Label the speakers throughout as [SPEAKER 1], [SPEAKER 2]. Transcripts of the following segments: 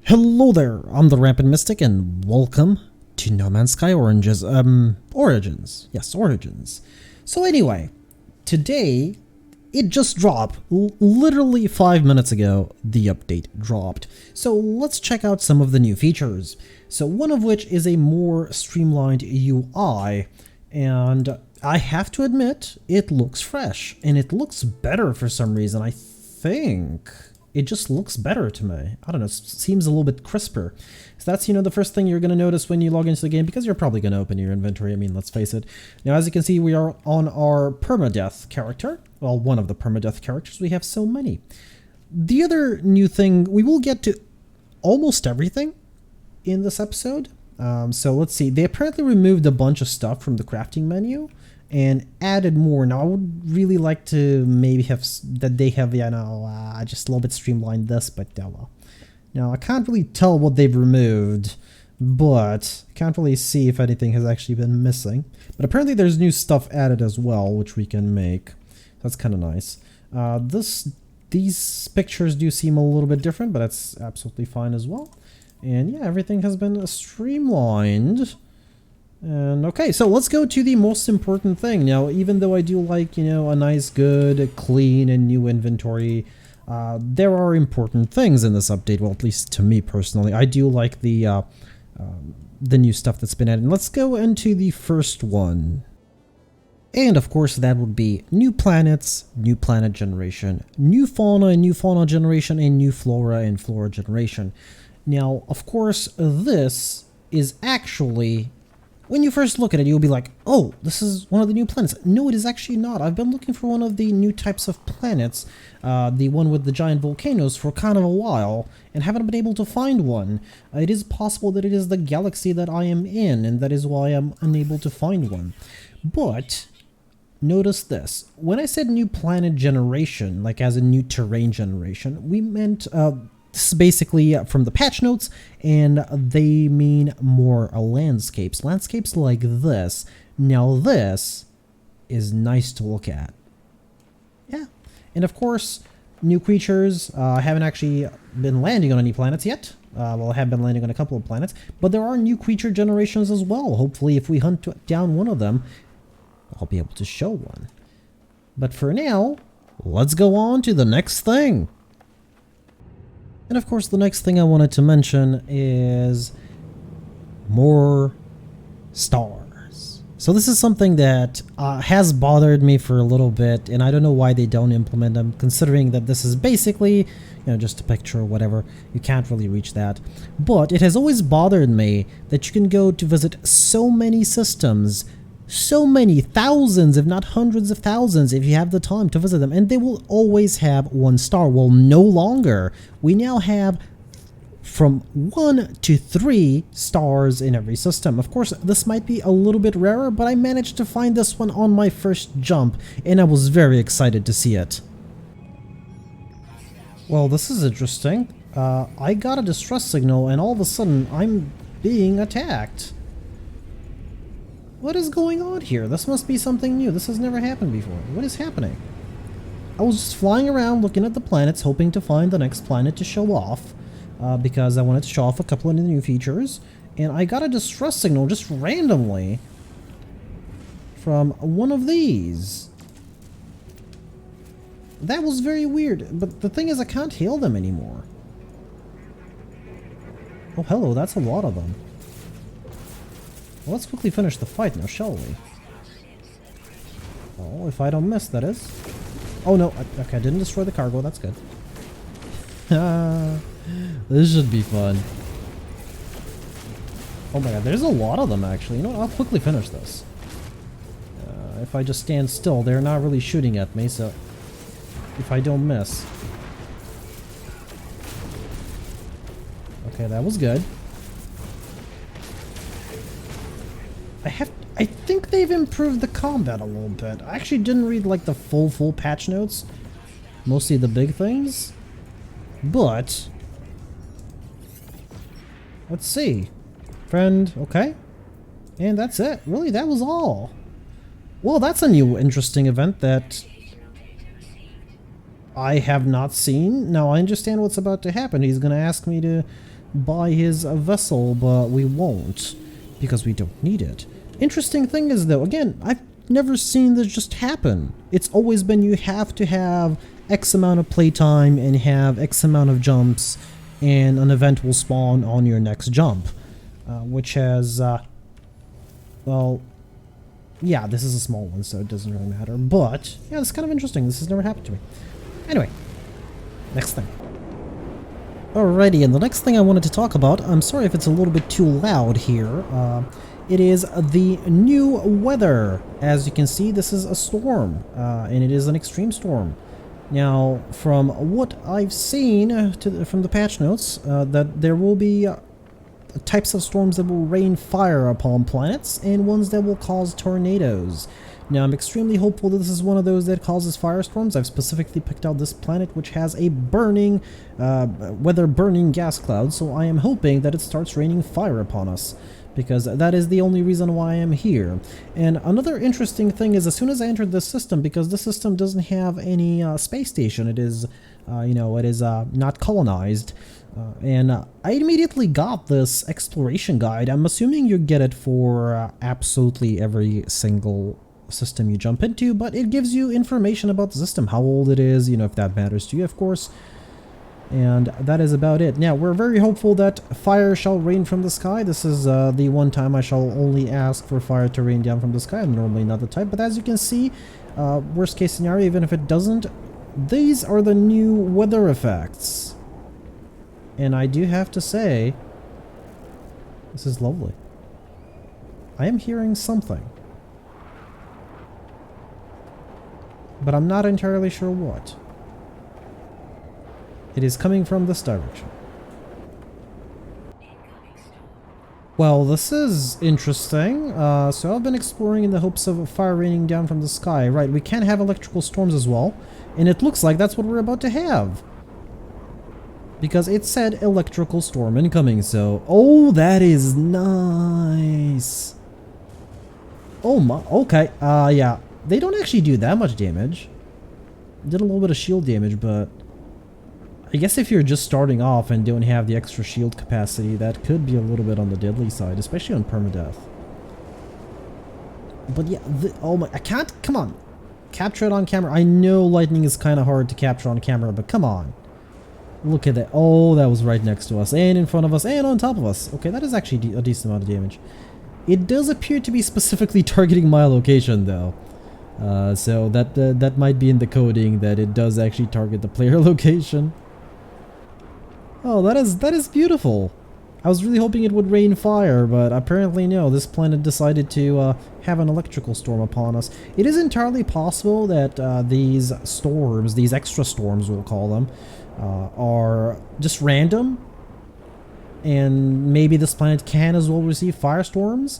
[SPEAKER 1] Hello there, I'm the Rampant Mystic and welcome to No Man's Sky Origins. Yes, Origins. So anyway, today it just dropped. Literally 5 minutes ago, the update dropped. So let's check out some of the new features. So one of which is a more streamlined UI, and I have to admit, it looks fresh and it looks better for some reason. I think it just looks better to me. I don't know, it seems a little bit crisper. So that's, the first thing you're going to notice when you log into the game, because you're probably going to open your inventory. I mean, let's face it. Now, as you can see, we are on our permadeath character. Well, one of the permadeath characters. We have so many. The other new thing, we will get to almost everything in this episode. So let's see. They apparently removed a bunch of stuff from the crafting menu and added more. Now, I would really like to maybe have that they have, just a little bit streamlined this, but well. Now, I can't really tell what they've removed, but I can't really see if anything has actually been missing. But apparently there's new stuff added as well, which we can make. That's kind of nice. These pictures do seem a little bit different, but that's absolutely fine as well. And yeah, everything has been streamlined. And okay, so let's go to the most important thing. Now, even though I do like, a nice, good, clean, and new inventory, there are important things in this update. Well, at least to me personally, I do like the new stuff that's been added. Let's go into the first one. And of course, that would be new planets, new planet generation, new fauna and new fauna generation, and new flora and flora generation. Now, of course, this is actually, when you first look at it, you'll be like, oh, this is one of the new planets. No, it is actually not. I've been looking for one of the new types of planets, the one with the giant volcanoes, for kind of a while, and haven't been able to find one. It is possible that it is the galaxy that I am in, and that is why I'm unable to find one. But notice this. When I said new planet generation, like as a new terrain generation, we meant this is basically from the patch notes, and they mean more landscapes. Landscapes like this. Now this is nice to look at. Yeah. And of course, new creatures. I haven't actually been landing on any planets yet. Well, I have been landing on a couple of planets. But there are new creature generations as well. Hopefully, if we hunt down one of them, I'll be able to show one. But for now, let's go on to the next thing. And of course, the next thing I wanted to mention is more stars. So this is something that has bothered me for a little bit, and I don't know why they don't implement them, considering that this is basically, just a picture or whatever. You can't really reach that. But it has always bothered me that you can go to visit so many systems, so many, thousands, if not hundreds of thousands, if you have the time to visit them, and they will always have 1 star. Well, no longer. We now have from 1 to 3 stars in every system. Of course, this might be a little bit rarer, but I managed to find this one on my first jump, and I was very excited to see it. Well, this is interesting. I got a distress signal, and all of a sudden, I'm being attacked. What is going on here? This must be something new. This has never happened before. What is happening? I was just flying around looking at the planets, hoping to find the next planet to show off, because I wanted to show off a couple of the new features, and I got a distress signal just randomly from one of these. That was very weird, but the thing is I can't hail them anymore. Oh, hello, that's a lot of them. Well, let's quickly finish the fight now, shall we? Oh, if I don't miss, that is. Oh no, okay, I didn't destroy the cargo, that's good. This should be fun. Oh my god, there's a lot of them actually. You know what, I'll quickly finish this. If I just stand still, they're not really shooting at me, so if I don't miss. Okay, that was good. I think they've improved the combat a little bit. I actually didn't read like the full patch notes. Mostly the big things. But let's see. Friend, okay. And that's it. Really, that was all. Well, that's a new interesting event that I have not seen. Now I understand what's about to happen. He's gonna ask me to by his vessel, but we won't because we don't need it. Interesting thing is though, again, I've never seen this just happen. It's always been you have to have X amount of playtime and have X amount of jumps, and an event will spawn on your next jump, which has, well, yeah, this is a small one, so it doesn't really matter, but yeah, it's kind of interesting. This has never happened to me. Anyway, next thing. Alrighty, and the next thing I wanted to talk about, I'm sorry if it's a little bit too loud here, it is the new weather. As you can see, this is a storm, and it is an extreme storm. Now, from what I've seen from the patch notes, that there will be types of storms that will rain fire upon planets, and ones that will cause tornadoes. Now, I'm extremely hopeful that this is one of those that causes firestorms. I've specifically picked out this planet, which has a burning, weather-burning gas cloud, so I am hoping that it starts raining fire upon us, because that is the only reason why I am here. And another interesting thing is, as soon as I entered this system, because this system doesn't have any space station, it is, you know, it is not colonized, and I immediately got this exploration guide. I'm assuming you get it for absolutely every single system you jump into, but it gives you information about the system, how old it is, you know, if that matters to you, of course. And that is about it. Now, we're very hopeful that fire shall rain from the sky. This is the one time I shall only ask for fire to rain down from the sky. I'm normally not the type, but as you can see, worst case scenario, even if it doesn't, these are the new weather effects. And I do have to say, this is lovely. I am hearing something, but I'm not entirely sure what. It is coming from this direction. Well, this is interesting. So I've been exploring in the hopes of fire raining down from the sky. Right, we can have electrical storms as well. And it looks like that's what we're about to have, because it said electrical storm incoming, so... Oh, that is nice! Oh my... Okay, yeah. They don't actually do that much damage. Did a little bit of shield damage, but... I guess if you're just starting off and don't have the extra shield capacity, that could be a little bit on the deadly side, especially on permadeath. But yeah, oh my... I can't... Come on! Capture it on camera. I know lightning is kind of hard to capture on camera, but come on. Look at that. Oh, that was right next to us, and in front of us, and on top of us. Okay, that is actually a decent amount of damage. It does appear to be specifically targeting my location, though. So that might be in the coding, that it does actually target the player location. Oh, that is beautiful. I was really hoping it would rain fire, but apparently no. This planet decided to have an electrical storm upon us. It is entirely possible that these storms, these extra storms we'll call them, are just random, and maybe this planet can as well receive firestorms,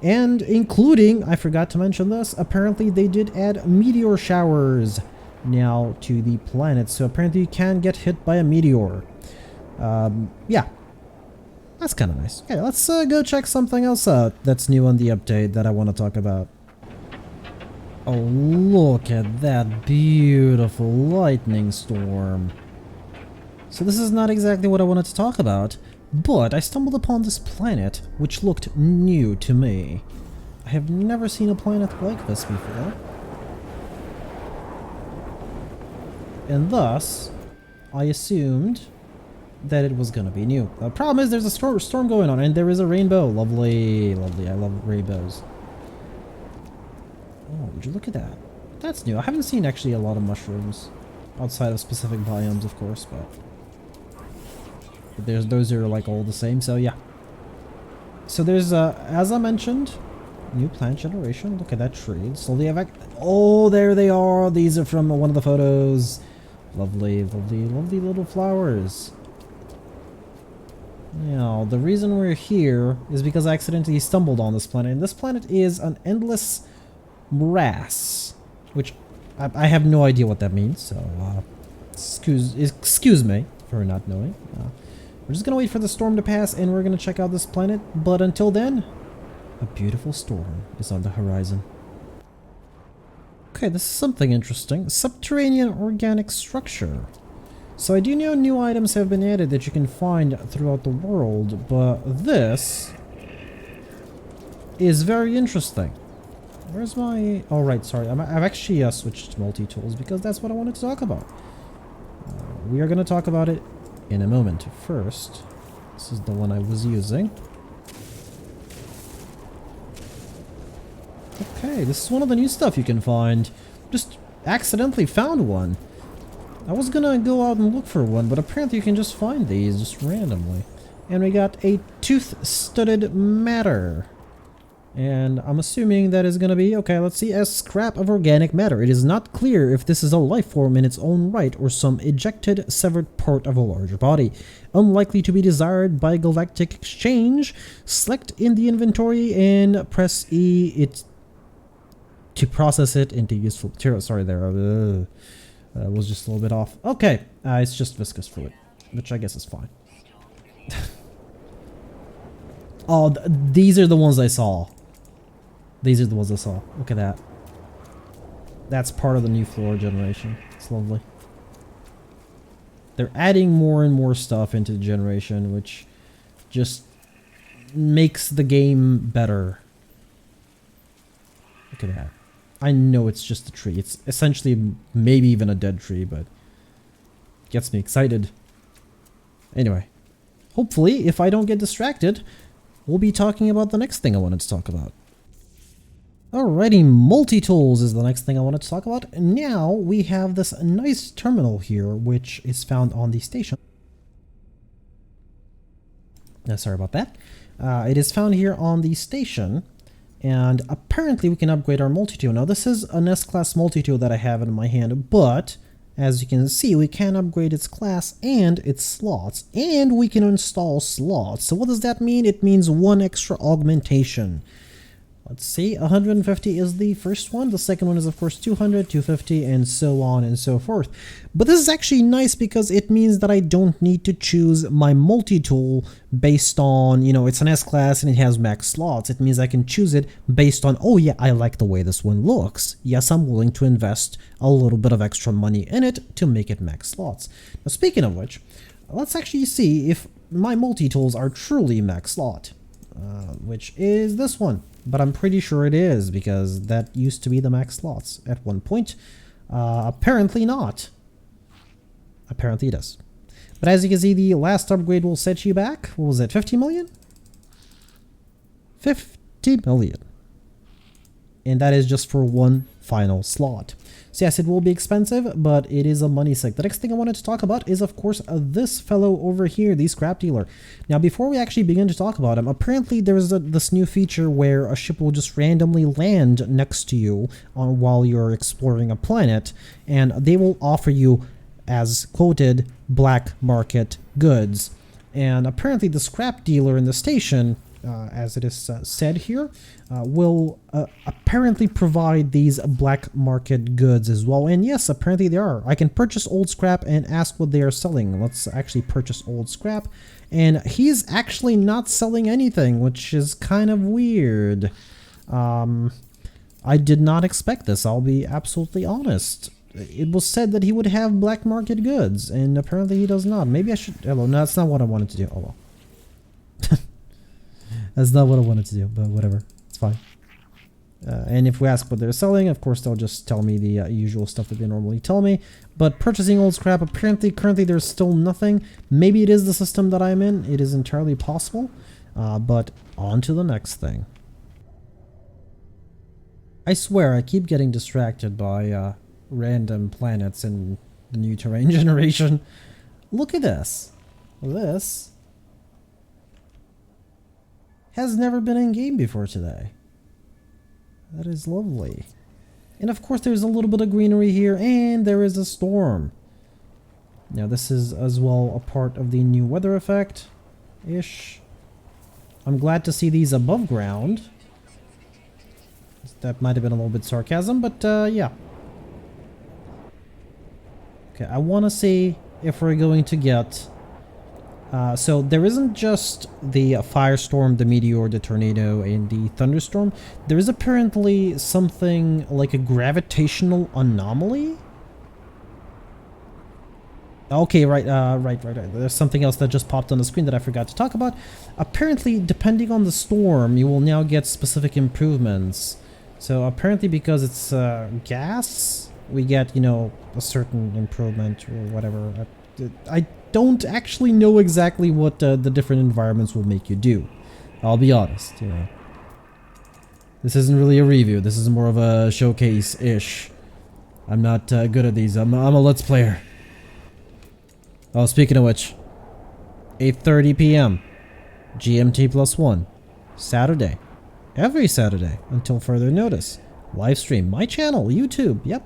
[SPEAKER 1] and including, I forgot to mention this, apparently they did add meteor showers now to the planet, so apparently you can get hit by a meteor. Yeah, that's kind of nice. Okay, let's go check something else out that's new on the update that I want to talk about. Oh, look at that beautiful lightning storm. So this is not exactly what I wanted to talk about, but I stumbled upon this planet, which looked new to me. I have never seen a planet like this before. And thus, I assumed that it was gonna be new. The problem is there's a storm going on, and there is a rainbow. Lovely, lovely. I love rainbows. Oh, would you look at that? That's new. I haven't seen actually a lot of mushrooms outside of specific biomes, of course, but those are like all the same, so yeah. So there's, as I mentioned, new plant generation. Look at that tree. Slowly oh, there they are. These are from one of the photos. Lovely, lovely, lovely little flowers. Now, the reason we're here is because I accidentally stumbled on this planet, and this planet is an endless morass, which I have no idea what that means, so excuse me for not knowing. We're just gonna wait for the storm to pass, and we're gonna check out this planet, but until then, a beautiful storm is on the horizon. Okay, this is something interesting. Subterranean organic structure. So I do know new items have been added that you can find throughout the world, but this is very interesting. Where's my... Oh, right, sorry. I've actually switched to multi-tools because that's what I wanted to talk about. We are going to talk about it in a moment. First, this is the one I was using. Okay, this is one of the new stuff you can find. Just accidentally found one. I was gonna go out and look for one, but apparently you can just find these just randomly. And we got a tooth-studded matter. And I'm assuming that is gonna be, okay, let's see, a scrap of organic matter. It is not clear if this is a life form in its own right or some ejected, severed part of a larger body. Unlikely to be desired by galactic exchange. Select in the inventory and press E to process it into useful material. Sorry there, was just a little bit off. Okay, it's just viscous fluid, which I guess is fine. Oh, these are the ones I saw. These are the ones I saw. Look at that. That's part of the new floor generation. It's lovely. They're adding more and more stuff into the generation, which just makes the game better. Look at that. I know it's just a tree. It's essentially maybe even a dead tree, but it gets me excited. Anyway, hopefully, if I don't get distracted, we'll be talking about the next thing I wanted to talk about. Alrighty, multi-tools is the next thing I wanted to talk about. Now we have this nice terminal here, which is found on the station. Sorry about that. It is found here on the station. And apparently we can upgrade our multi-tool. Now this is an S-class multi-tool that I have in my hand, but as you can see, we can upgrade its class and its slots, and we can install slots. So what does that mean? It means one extra augmentation. Let's see, 150 is the first one. The second one is, of course, 200, 250, and so on and so forth. But this is actually nice because it means that I don't need to choose my multi-tool based on, you know, it's an S-class and it has max slots. It means I can choose it based on, oh yeah, I like the way this one looks. Yes, I'm willing to invest a little bit of extra money in it to make it max slots. Now, speaking of which, let's actually see if my multi-tools are truly max slot, which is this one. But I'm pretty sure it is, because that used to be the max slots at one point. Apparently not. Apparently it is. But as you can see, the last upgrade will set you back. What was it, 50 million? 50 million. And that is just for one final slot. So yes, it will be expensive, but it is a money suck. The next thing I wanted to talk about is, of course, this fellow over here, the scrap dealer. Now, before we actually begin to talk about him, apparently there's this new feature where a ship will just randomly land next to you while you're exploring a planet, and they will offer you, as quoted, black market goods. And apparently the scrap dealer in the station, as it is said here, will apparently provide these black market goods as well. And yes, apparently they are. I can purchase old scrap and ask what they are selling. Let's actually purchase old scrap. And he's actually not selling anything, which is kind of weird. I did not expect this, I'll be absolutely honest. It was said that he would have black market goods, and apparently he does not. Maybe I should... Hello, no, that's not what I wanted to do. Oh well. That's not what I wanted to do, but whatever. It's fine. And if we ask what they're selling, of course, they'll just tell me the usual stuff that they normally tell me. But purchasing old scrap, apparently, currently, there's still nothing. Maybe it is the system that I'm in. It is entirely possible. But on to the next thing. I swear, I keep getting distracted by random planets in the new terrain generation. Look at this. This has never been in game before today. That is lovely. And of course there's a little bit of greenery here, and there is a storm. Now this is as well a part of the new weather effect-ish. I'm glad to see these above ground. That might have been a little bit sarcasm, but yeah. Okay, I want to see if we're going to get... so there isn't just the firestorm, the meteor, the tornado, and the thunderstorm. There is apparently something like a gravitational anomaly. Okay, right. There's something else that just popped on the screen that I forgot to talk about. Apparently, depending on the storm, you will now get specific improvements. So apparently because it's gas, we get, you know, a certain improvement or whatever. I don't actually know exactly what the different environments will make you do. I'll be honest, you know. This isn't really a review. This is more of a showcase-ish. I'm not good at these. I'm a Let's Player. Oh, speaking of which, 8:30 p.m. GMT +1, Saturday. Every Saturday until further notice. Live stream. My channel, YouTube. Yep.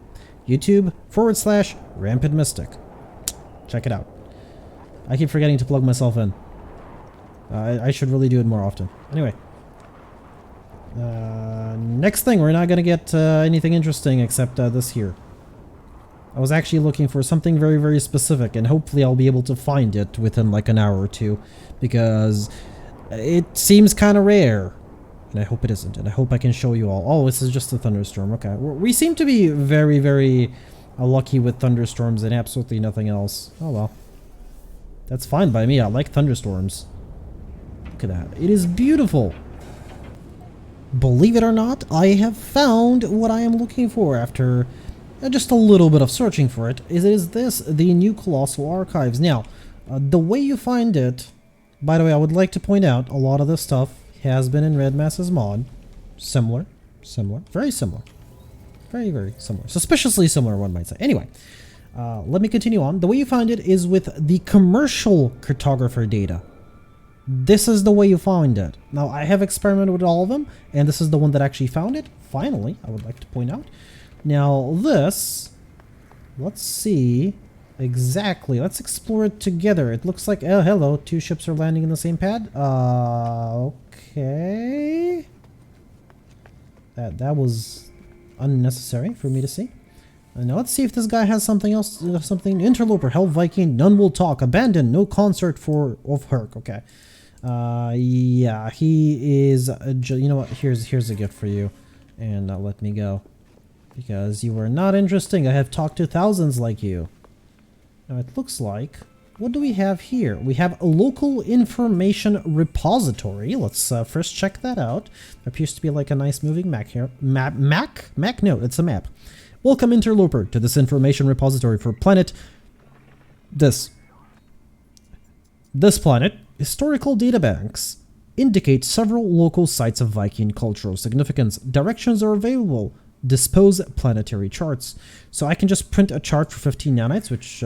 [SPEAKER 1] YouTube/Rampant Mystic. Check it out. I keep forgetting to plug myself in. I should really do it more often. Anyway. Next thing, we're not going to get anything interesting except this here. I was actually looking for something very, very specific, and hopefully I'll be able to find it within like an hour or two, because it seems kind of rare. And I hope it isn't, and I hope I can show you all. Oh, this is just a thunderstorm. Okay. We seem to be very, very lucky with thunderstorms and absolutely nothing else. Oh well. That's fine by me. I like thunderstorms. Look at that. It is beautiful. Believe it or not, I have found what I am looking for after just a little bit of searching for it. It is this, the new Colossal Archives. Now, the way you find it, by the way, I would like to point out, a lot of this stuff has been in Red Mass's mod. Similar, very similar. Very, very similar. Suspiciously similar, one might say. Anyway, let me continue on. The way you find it is with the commercial cartographer data. This is the way you find it. Now, I have experimented with all of them, and this is the one that actually found it. Finally, I would like to point out. Now, this, let's see exactly. Let's explore it together. It looks like, oh, hello, two ships are landing in the same pad. Okay. That was unnecessary for me to see. Now let's see if this guy has something else. Something. Interloper, Hell Viking, none will talk. Abandoned, no concert of Herc. Okay. Yeah, he is. You know what? Here's a gift for you, and let me go, because you are not interesting. I have talked to thousands like you. Now it looks like. What do we have here? We have a local information repository. Let's first check that out. There appears to be like a nice moving map here. Map? No, it's a map. Welcome, Interloper, to this information repository for planet... This planet. Historical databanks indicate several local sites of Viking cultural significance. Directions are available. Dispose planetary charts. So I can just print a chart for 15 nanites, which...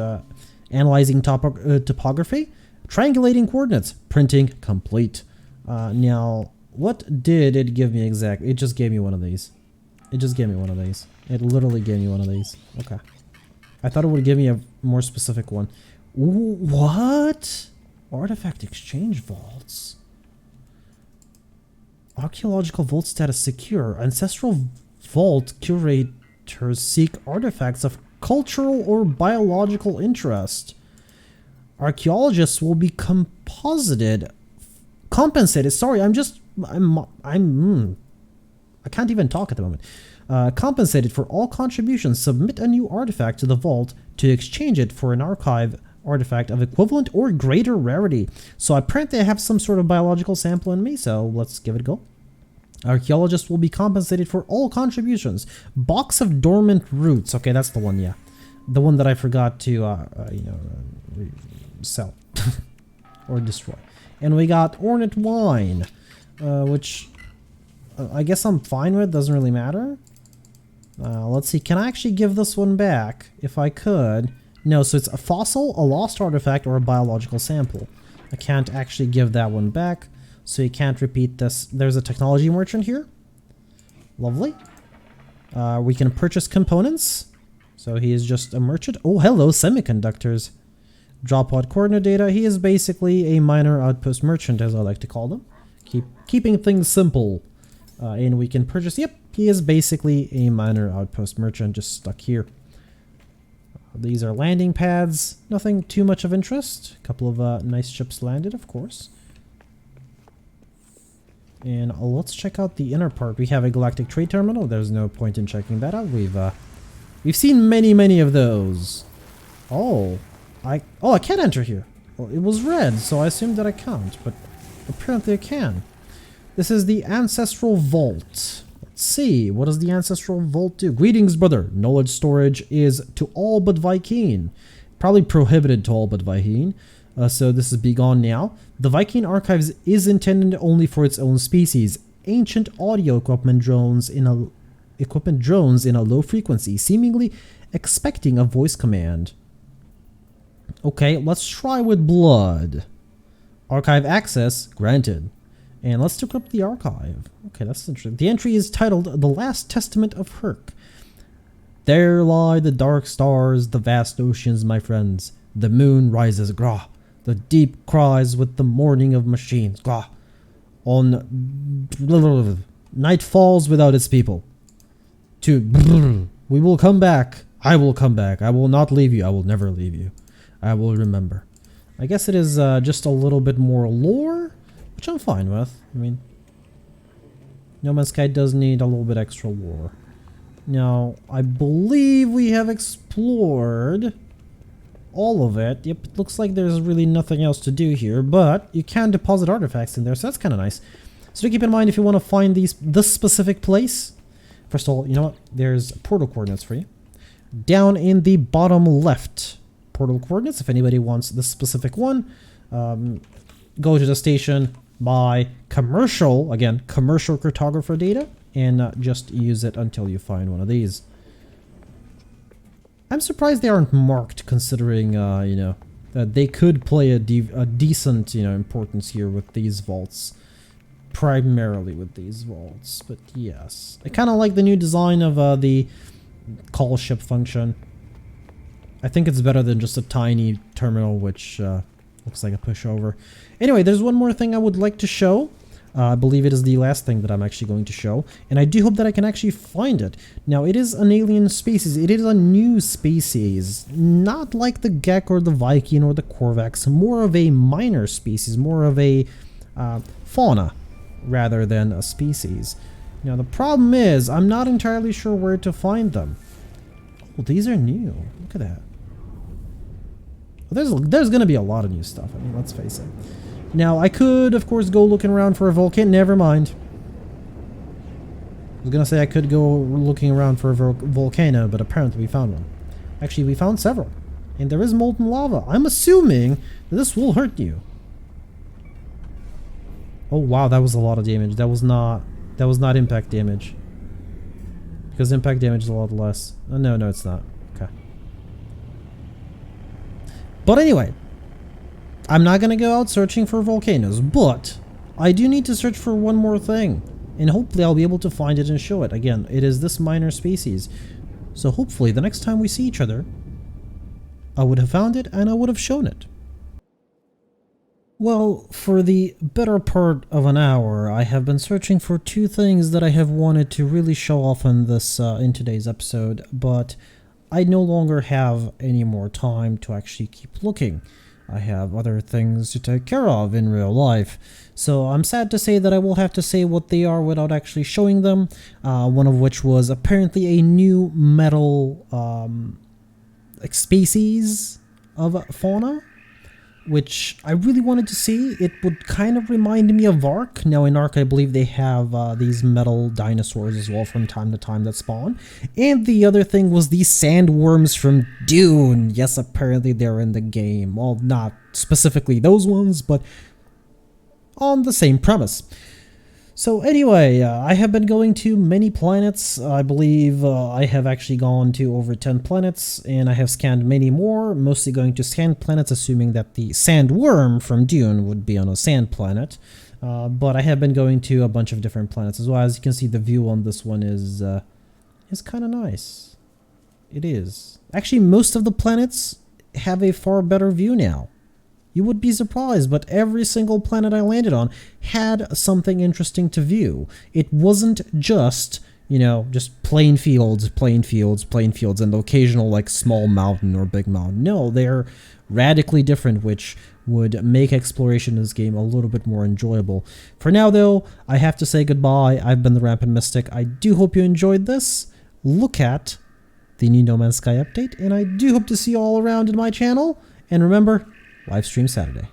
[SPEAKER 1] analyzing topography. Triangulating coordinates. Printing complete. Now, what did it give me exactly? It just gave me one of these. It just gave me one of these. It literally gave me one of these. Okay. I thought it would give me a more specific one. What? Artifact exchange vaults. Archaeological vault status secure. Ancestral Vault curators seek artifacts of cultural or biological interest. Archaeologists will be compensated. Sorry, I can't even talk at the moment. Compensated for all contributions. Submit a new artifact to the vault to exchange it for an archive artifact of equivalent or greater rarity. So apparently I have some sort of biological sample in me, so let's give it a go. Archaeologists will be compensated for all contributions. Box of dormant roots. Okay, that's the one, yeah. The one that I forgot to, sell. Or destroy. And we got Ornate Wine, which I guess I'm fine with. Doesn't really matter. Let's see. Can I actually give this one back? If I could. No, so it's a fossil, a lost artifact, or a biological sample. I can't actually give that one back. So you can't repeat this. There's a technology merchant here. Lovely. We can purchase components. So he is just a merchant. Oh, hello, semiconductors. Drop pod coordinate data. He is basically a minor outpost merchant, as I like to call them. Keeping things simple. And we can purchase. Yep, he is basically a minor outpost merchant, just stuck here. These are landing pads. Nothing too much of interest. A couple of nice ships landed, of course. And let's check out the inner part. We have a galactic trade terminal. There's no point in checking that out. We've seen many of those. Oh, I can't enter here. Well, it was red, so I assumed that I can't, but apparently I can. This is the Ancestral Vault. Let's see, what does the Ancestral Vault do? Greetings, brother. Knowledge storage is to all but Viking. Probably prohibited to all but Viking. So this is begone now. The Viking Archives is intended only for its own species. Ancient audio equipment drones in a low frequency, seemingly expecting a voice command. Okay, let's try with blood. Archive access granted. And let's decrypt the archive. Okay, that's interesting. The entry is titled The Last Testament of Herc. There lie the dark stars, the vast oceans, my friends. The moon rises, grah. The deep cries with the mourning of machines, grah. Night falls without its people. We will come back. I will come back. I will not leave you. I will never leave you. I will remember. I guess it is just a little bit more lore, which I'm fine with. I mean, No Man's Sky does need a little bit extra lore. Now, I believe we have explored all of it. Yep, it looks like there's really nothing else to do here, but you can deposit artifacts in there, so that's kind of nice. So keep in mind if you want to find this specific place. First of all, you know what? There's portal coordinates for you. Down in the bottom left, portal coordinates. If anybody wants this specific one, go to the station, buy commercial, again, commercial cartographer data, and just use it until you find one of these. I'm surprised they aren't marked, considering, you know, that they could play a decent, you know, importance here with these vaults. Primarily with these vaults, but yes. I kind of like the new design of the call ship function. I think it's better than just a tiny terminal, which looks like a pushover. Anyway, there's one more thing I would like to show. I believe it is the last thing that I'm actually going to show, and I do hope that I can actually find it. Now, it is an alien species. It is a new species, not like the Gek or the Viking or the Korvax, more of a minor species, more of a fauna rather than a species. Now, the problem is, I'm not entirely sure where to find them. Oh, these are new. Look at that. Well, there's going to be a lot of new stuff. I mean, let's face it. Now, I could, of course, go looking around for a volcano. Never mind. I was going to say I could go looking around for a volcano, but apparently we found one. Actually, we found several. And there is molten lava. I'm assuming that this will hurt you. Oh, wow, that was a lot of damage. That was not impact damage. Because impact damage is a lot less. Oh, no, it's not. Okay. But anyway, I'm not going to go out searching for volcanoes, but I do need to search for one more thing. And hopefully I'll be able to find it and show it. Again, it is this minor species. So hopefully the next time we see each other, I would have found it and I would have shown it. Well, for the better part of an hour, I have been searching for two things that I have wanted to really show off in this in today's episode, but I no longer have any more time to actually keep looking. I have other things to take care of in real life, so I'm sad to say that I will have to say what they are without actually showing them, one of which was apparently a new metal species of fauna, which I really wanted to see. It would kind of remind me of Ark. Now in Ark I believe they have these metal dinosaurs as well from time to time that spawn. And the other thing was these sandworms from Dune. Yes, apparently they're in the game. Well, not specifically those ones, but on the same premise. So anyway, I have been going to many planets. I believe I have actually gone to over 10 planets, and I have scanned many more, mostly going to sand planets, assuming that the sandworm from Dune would be on a sand planet. But I have been going to a bunch of different planets as well. As you can see, the view on this one is kind of nice. It is. Actually, most of the planets have a far better view now. You would be surprised, but every single planet I landed on had something interesting to view. It wasn't just, you know, just plain fields, and the occasional, like, small mountain or big mountain. No, they're radically different, which would make exploration in this game a little bit more enjoyable. For now, though, I have to say goodbye. I've been the Rampant Mystic. I do hope you enjoyed this. Look at the new No Man's Sky update, and I do hope to see you all around in my channel. And remember, live stream Saturday.